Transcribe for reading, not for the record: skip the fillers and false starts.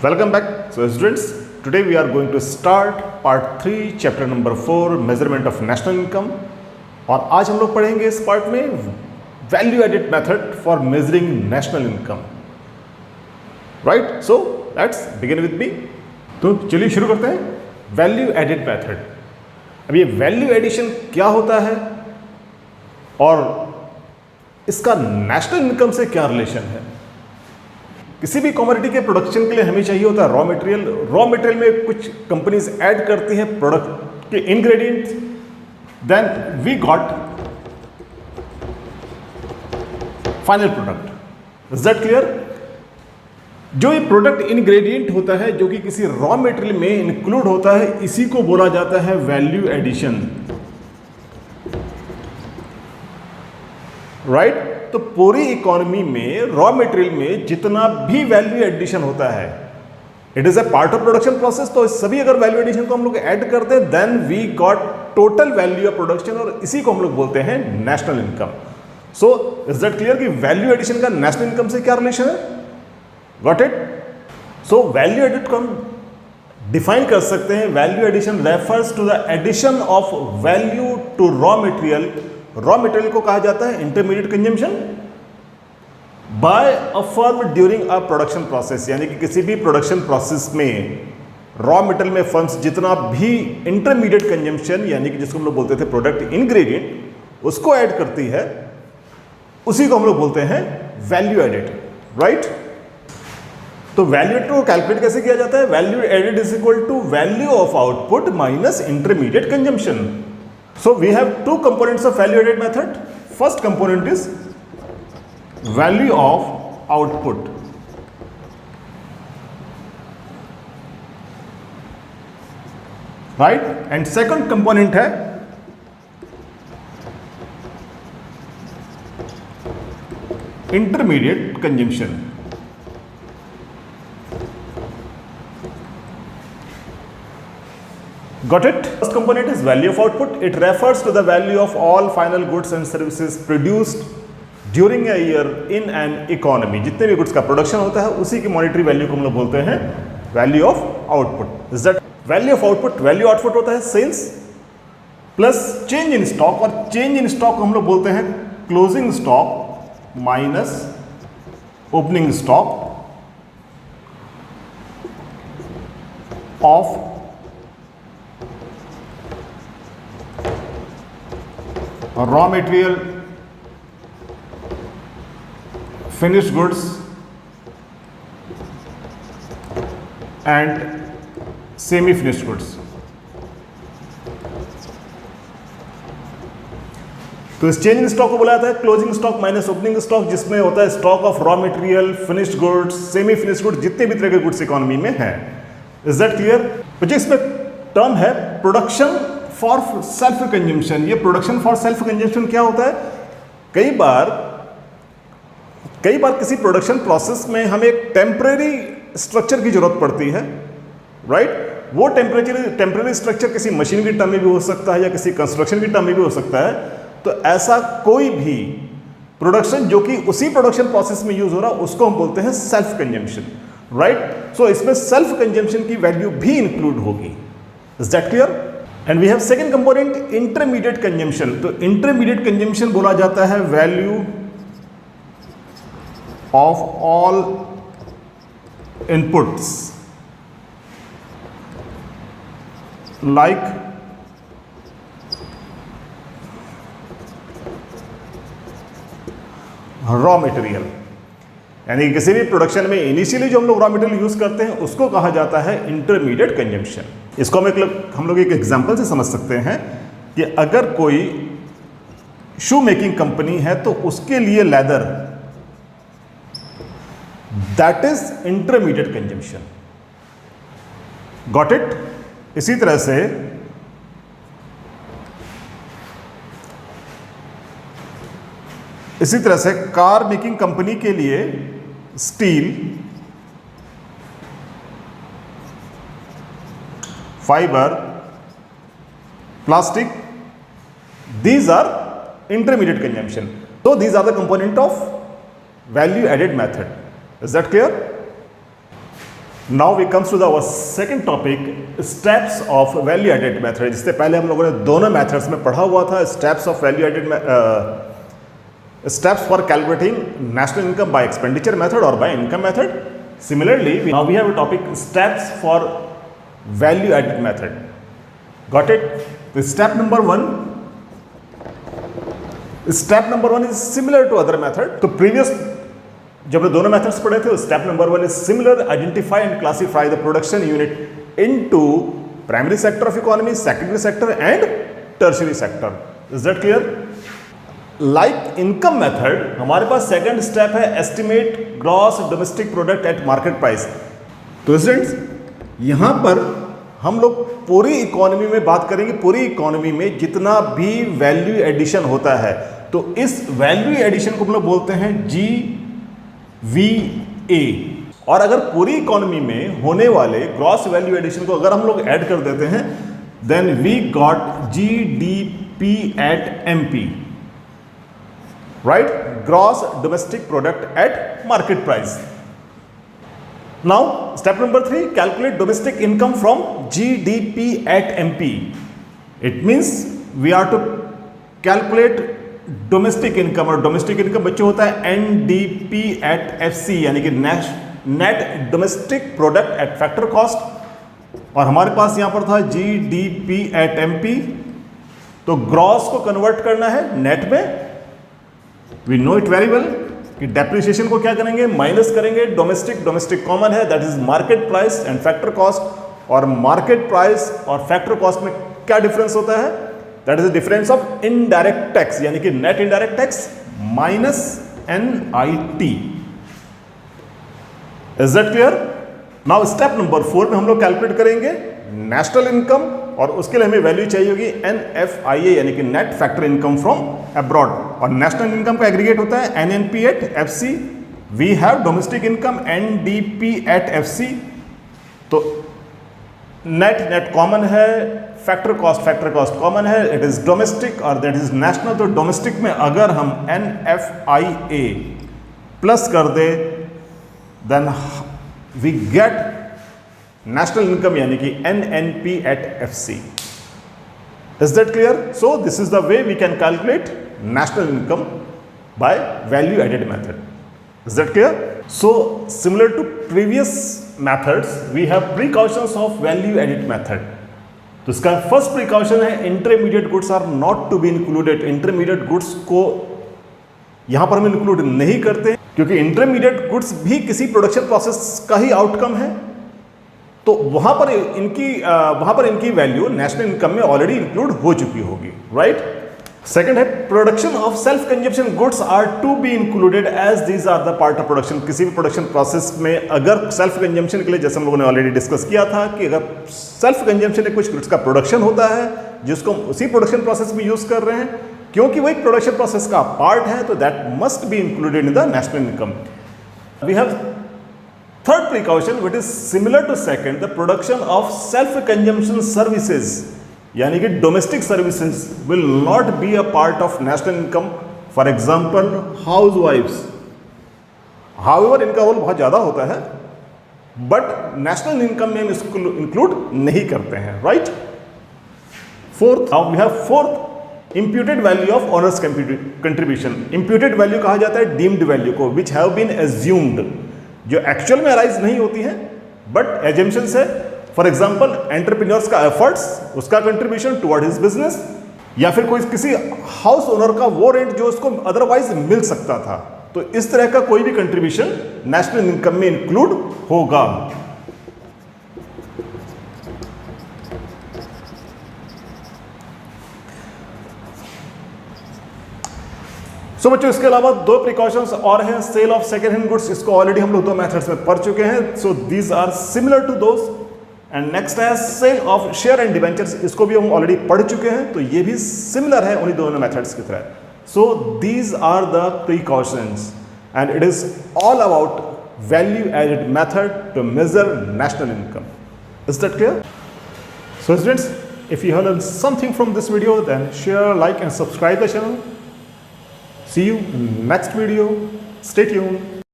Welcome back. So students, today we are going to start part 3 chapter number 4 measurement of national income और आज हम लोग पढ़ेंगे इस पार्ट में value added method for measuring national income. Right, so let's begin with me. तो चलिए शुरू करते हैं वैल्यू एडेड मेथड. अब ये वैल्यू एडिशन क्या होता है और इसका नेशनल इनकम से क्या रिलेशन है. किसी भी कमोडिटी के प्रोडक्शन के लिए हमें चाहिए होता है रॉ मटेरियल. रॉ मटेरियल में कुछ कंपनीज ऐड करती हैं प्रोडक्ट के ingredients, then we got final product. Is that clear? जो ये प्रोडक्ट इंग्रेडिएंट होता है जो कि किसी रॉ मटेरियल में इंक्लूड होता है, इसी को बोला जाता है वैल्यू एडिशन. राइट, तो पूरी इकोनॉमी में रॉ मटेरियल में जितना भी वैल्यू एडिशन होता है, it is a part of production process. तो सभी अगर वैल्यू एडिशन को हम लोग ऐड करते हैं, then we got total value of production और इसी को हम लोग बोलते हैं national income. So is that clear कि वैल्यू एडिशन का नेशनल इनकम से क्या रिलेशन है? Got it? So value added को हम डिफाइन कर सकते हैं. Value addition refers to the addition of value to raw material. Raw material को कहा जाता है intermediate consumption by a firm during a production process. यानी कि किसी भी प्रोडक्शन प्रोसेस में रॉ मटेरियल में फर्म्स जितना भी इंटरमीडिएट कंजम्पशन यानी कि जिसको हम लोग बोलते थे प्रोडक्ट इंग्रेडिएंट, उसको ऐड करती है, उसी को हम लोग बोलते हैं वैल्यू एडेड. राइट, तो वैल्यू एडेड को कैलकुलेट कैसे किया जाता है? Value added is equal to value of output minus intermediate consumption. So we have two components of value added method. First component is value of output. Right? And second component है intermediate consumption. Got it? First component is value of output. It refers to the value of all final goods and services produced during a year in an economy. जितने भी goods का production होता है उसी की monetary value को हम लोग बोलते हैं value of output. Is that value of output? Value output होता है sales plus change in stock, और चेंज इन स्टॉक को हम लोग बोलते हैं closing stock minus opening stock of raw material, finished goods and semi finished goods. तो इस चेंज इन स्टॉक को बोला जाता है closing stock minus opening stock, जिसमें होता है stock of raw material, finished goods, semi finished goods, जितने भी तरह के गुड्स इकोनॉमी में है. Is that clear? तो इसमें टर्म है प्रोडक्शन फॉर सेल्फ कंजम्पशन. ये प्रोडक्शन फॉर सेल्फ कंजम्पशन क्या होता है? कई बार किसी प्रोडक्शन प्रोसेस में हमें एक टेम्परेरी स्ट्रक्चर की जरूरत पड़ती है. राइट, वो टेम्परेरी स्ट्रक्चर किसी मशीन की टर्म में भी हो सकता है या किसी कंस्ट्रक्शन की टर्म में भी हो सकता है. तो ऐसा कोई भी प्रोडक्शन जो कि उसी प्रोडक्शन प्रोसेस में यूज हो रहा है उसको हम बोलते हैं सेल्फ कंजम्पशन. राइट, सो इसमें सेल्फ कंजम्पशन की वैल्यू भी इंक्लूड होगी. Is that clear? And we have second component intermediate consumption. तो इंटरमीडिएट कंजम्पशन बोला जाता है value of all inputs like raw material. यानी किसी भी प्रोडक्शन में इनिशियली जो हम लोग रॉ मटेरियल यूज करते हैं उसको कहा जाता है इंटरमीडिएट कंजम्पशन. इसको हम लोग एक एग्जांपल से समझ सकते हैं कि अगर कोई शू मेकिंग कंपनी है तो उसके लिए leather, that is intermediate consumption. Got it? इसी तरह से कार मेकिंग कंपनी के लिए steel, fibre, plastic, these are intermediate consumption. So these are the component of value added method. Is that clear? Now we comes to the second topic, steps of value added method. जिससे पहले हम लोगों ने दोनों methods में पढ़ा हुआ था, steps of value added steps for calculating national income by expenditure method or by income method. Similarly, now we have a topic, steps for value added method. Got it? The step number one is similar to other method. तो previous जब हमने दोनों methods पढ़े थे, step number one is similar. Identify and classify the production unit into primary sector of economy, secondary sector and tertiary sector. Is that clear? Like income method, हमारे पास second step है estimate gross domestic product at market price. तो students, यहां पर हम लोग पूरी economy में बात करेंगे। पूरी इकोनॉमी में जितना भी वैल्यू एडिशन होता है, तो इस वैल्यू एडिशन को हम लोग बोलते हैं GVA। और अगर पूरी इकोनॉमी में होने वाले ग्रॉस वैल्यू एडिशन को अगर हम लोग ऐड कर देते हैं, then we got GDP at MP, right? Gross domestic product at market price. Now step number 3, calculate domestic income from GDP at MP. It means we are to calculate domestic income, और domestic income बच्चों होता है NDP at FC, यानी कि net domestic product at factor cost। और हमारे पास यहां पर था GDP at MP। तो ग्रॉस को कन्वर्ट करना है नेट में। We know it very well कि डेप्रिसिएशन को क्या करेंगे, माइनस करेंगे। डोमेस्टिक कॉमन है, that is market price and factor cost. और मार्केट प्राइस और फैक्टर कॉस्ट में क्या डिफरेंस होता है, that is the difference of indirect tax, यानी कि net indirect tax minus NIT। Is that clear? Now step number 4 में हम लोग कैलकुलेट करेंगे नेशनल इनकम, और उसके लिए हमें वैल्यू चाहिए होगी NFIA, यानी कि net factor income from abroad. और नेशनल इनकम का एग्रीगेट होता है NNP at FC। We have domestic income NDP at FC। तो नेट कॉमन है, फैक्टर कॉस्ट कॉमन है, इट इज डोमेस्टिक और दैट इज नेशनल। तो डोमेस्टिक में अगर हम NFIA प्लस कर दे, then we get national income, यानी कि NNP at FC। Is that clear? So this is the way we can calculate national income by value added method. Is that clear? So similar to previous methods, we have precautions of value added method. तो इसका first precaution है, intermediate goods are not to be included. Intermediate goods को यहां पर हम include नहीं करते, क्योंकि इंटरमीडिएट गुड्स भी किसी प्रोडक्शन प्रोसेस का ही आउटकम है। तो वहां पर इनकी वैल्यू नेशनल इनकम में ऑलरेडी इंक्लूड हो चुकी होगी, राइट? सेकंड है, production of self consumption goods are to be included as these are the part of production. किसी भी प्रोडक्शन प्रोसेस में अगर सेल्फ कंजम्पशन के लिए, जैसे हम लोगों ने ऑलरेडी डिस्कस किया था, कि अगर सेल्फ कंजम्पशन में कुछ गुड्स का प्रोडक्शन होता है जिसको हम उसी प्रोडक्शन प्रोसेस में यूज कर रहे हैं, क्योंकि वो एक प्रोडक्शन प्रोसेस का पार्ट है, तो that must be included in the national income. We have third precaution, which is similar to second, the production of self consumption services, यानी कि domestic services will not be a part of national income. For example, housewives, however इनका role बहुत ज़्यादा होता है, but national income में हम इसको इंक्लूड नहीं करते हैं, right? Fourth, now we have fourth, imputed value of owners contribution. imputed value कहा जाता है deemed value को, which have been assumed, जो एक्चुअल में अराइज नहीं होती हैं बट एजम्पशंस है। फॉर एग्जांपल, एंटरप्रेन्योर्स का एफर्ट्स, उसका कंट्रीब्यूशन टुवर्ड हिज बिजनेस, या फिर कोई किसी हाउस ओनर का वो रेंट जो उसको अदरवाइज मिल सकता था। तो इस तरह का कोई भी कंट्रीब्यूशन नेशनल इनकम में इंक्लूड होगा। सो बच्चों, इसके अलावा दो प्रिकॉशंस और हैं। Sale of second hand goods, इसको ऑलरेडी हम लोग दो मेथड्स में पढ़ चुके हैं। So these are similar to those. And next है sale of share and debentures, इसको भी हम ऑलरेडी पढ़ चुके हैं, तो ये भी सिमिलर है उन्हीं दोनों मेथड्स की तरह। So these are the precautions and it is all about value added method to measure national income. Is that clear? So students, if you have learn something from this video, then share, like and subscribe the channel. See you in next video. Stay tuned.